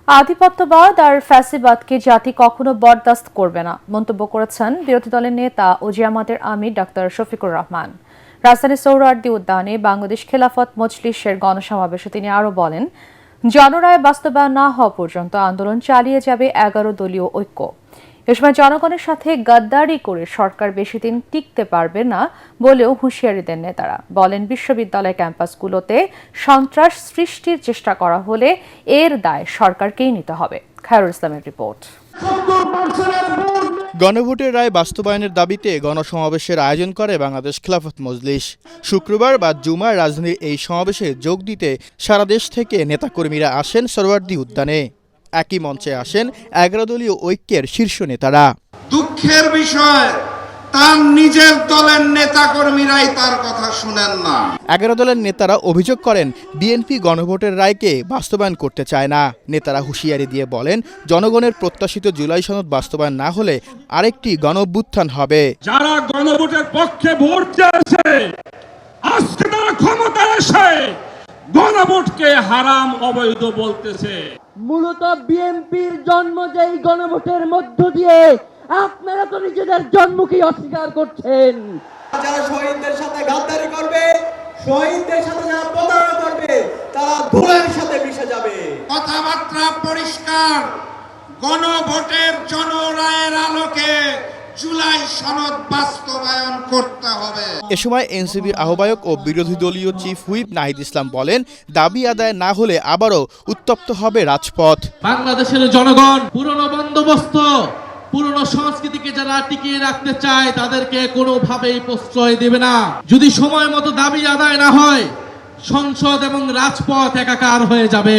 আধিপত্যবাদ আর ফ্যাসিবাদকে জাতি কখনো বরদাস্ত করবে না মন্তব্য করেছেন বিরোধী দলের নেতা ও জামায়াতের আমির ডাক্তার শফিকুর রহমান। রাজধানীর সোহরাওয়ার্দী উদ্যানে বাংলাদেশ খেলাফত মজলিসের গণসমাবেশে তিনি আরও বলেন, জনরায় বাস্তবায়ন না হওয়া পর্যন্ত আন্দোলন চালিয়ে যাবে 11 দলীয় ঐক্য। এ সময় জনগণের সাথে গাদ্দারি করে সরকার বেশি দিন টিকতে পারবে না বলেও হুঁশিয়ারি দেন নেতারা। বলেন, বিশ্ববিদ্যালয় ক্যাম্পাসগুলোতে সন্ত্রাস সৃষ্টির চেষ্টা করা হলে এর দায় সরকারকেই নিতে হবে। খায়রুল ইসলামের রিপোর্ট। গণভোটের রায় বাস্তবায়নের দাবিতে গণসমাবেশের আয়োজন করে বাংলাদেশ খেলাফত মজলিস। শুক্রবার বা জুমার রাজধানীর এই সমাবেশে যোগ দিতে সারা দেশ থেকে নেতাকর্মীরা আসেন সোহরাওয়ার্দী উদ্যানে। একই মঞ্চে আসেন 11 দলীয় ঐক্যের শীর্ষ নেতারা। দুঃখের বিষয়, তার নিজের দলের নেতাকর্মীরাই তার কথা শুনেন না। 11 দলের নেতারা অভিযোগ করেন, বিএনপি গণভোটের রায়কে বাস্তবায়ন করতে চায় না। নেতারা হুঁশিয়ারি দিয়ে বলেন, জনগণের প্রত্যাশিত জুলাই সনদ বাস্তবায়ন না হলে আরেকটি গণঅভ্যুত্থান হবে। যারা গণভোটের পক্ষে ভোট চেয়েছে, আজকে তারা ক্ষমতায় এসে গণভোটকে হারাম অবৈধ বলতেছে। মূলত বিএনপির জন্ম যেই গণভোটের মধ্য দিয়ে, আপনারা তো নিজেদের জন্মকেই অস্বীকার করছেন। যারা শহীদদের সাথে গাদ্দারি করবে, শহীদদের সাথে যারা প্রতারণা করবে, তারা ধুলার সাথে মিশে যাবে। কথাবার্তা পরিষ্কার, গণভোটের জনরায়ের আলোকে জুলাই সনদ বাস্তবায়ন করতে হবে। এ সময় এনসিপির আহ্বায়ক ও বিরোধী দলীয় চিফ হুইপ নাহিদ ইসলাম বলেন, দাবি আদায় না হলে আবারও উত্তপ্ত হবে রাজপথ। বাংলাদেশের জনগণ পুরনো বন্দোবস্ত, পুরনো সংস্কৃতিকে যারা টিকিয়ে রাখতে চায় তাদেরকে কোনোভাবেই প্রশ্রয় দেবে না। যদি সময় মতো দাবি আদায় না হয়, সংসদ এবং রাজপথ একাকার হয়ে যাবে।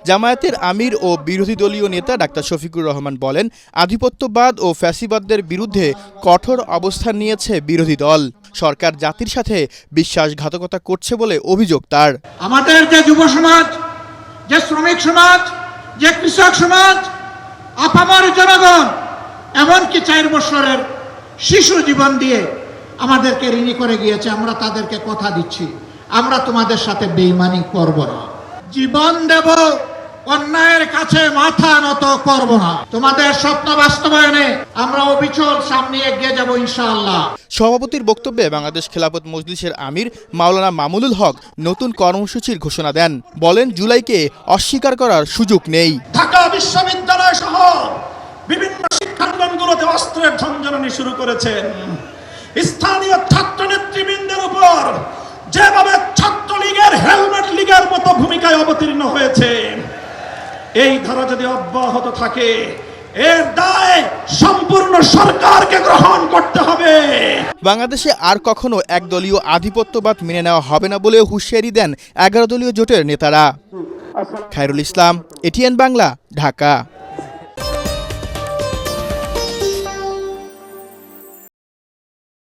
জামায়াতের আমির ও বিরোধী দলীয় নেতা ডাক্তার শফিকুর রহমান বলেন, আধিপত্যবাদ ও ফ্যাসিবাদদের বিরুদ্ধে কঠোর অবস্থান নিয়েছে বিরোধী দল। সরকার জাতির সাথে বিশ্বাসঘাতকতা করছে বলে অভিযোগ তার। আমাদের যে যুব সমাজ, যে শ্রমিক সমাজ, যে কৃষক সমাজ, আপামর জনগণ, এমনকি 4 বছরের শিশু জীবন দিয়ে আমাদেরকে ঋণী করে গিয়েছে। আমরা তাদেরকে কথা দিচ্ছি, আমরা তোমাদের সাথে বেঈমানি করব না, জীবন দেব, অন্যায়ের কাছে মাথা নত করব না। তোমাদের স্বপ্ন বাস্তবায়নে আমরা অবিচল সামনে এগিয়ে যাব ইনশাআল্লাহ। সভাপতির বক্তব্যে বাংলাদেশ খেলাফত মজলিসের আমির মাওলানা মামুনুল হক নতুন কর্মসূচির ঘোষণা দেন। বলেন, জুলাইকে অস্বীকার করার সুযোগ নেই। ঢাকা বিশ্ববিদ্যালয় সহ বিভিন্ন শিক্ষাঙ্গনগুলোতে অস্ত্রের ঝঞ্ঝনানি শুরু করেছেন। স্থানীয় ছাত্র নেতৃবৃন্দের উপর যেভাবে ছাত্রলীগের হেলমেট লীগের মতো ভূমিকায় অবতীর্ণ হয়েছে, এই ধারা যদি অব্যাহত থাকে, এর দায় সম্পূর্ণ সরকারকে গ্রহণ করতে হবে। বাংলাদেশে আর কখনো একদলীয় আধিপত্যবাদ মেনে নেওয়া হবে না বলেও হুঁশিয়ারি দেন 11 দলীয় জোটের নেতারা। খায়রুল ইসলাম, এটিএন বাংলা, ঢাকা।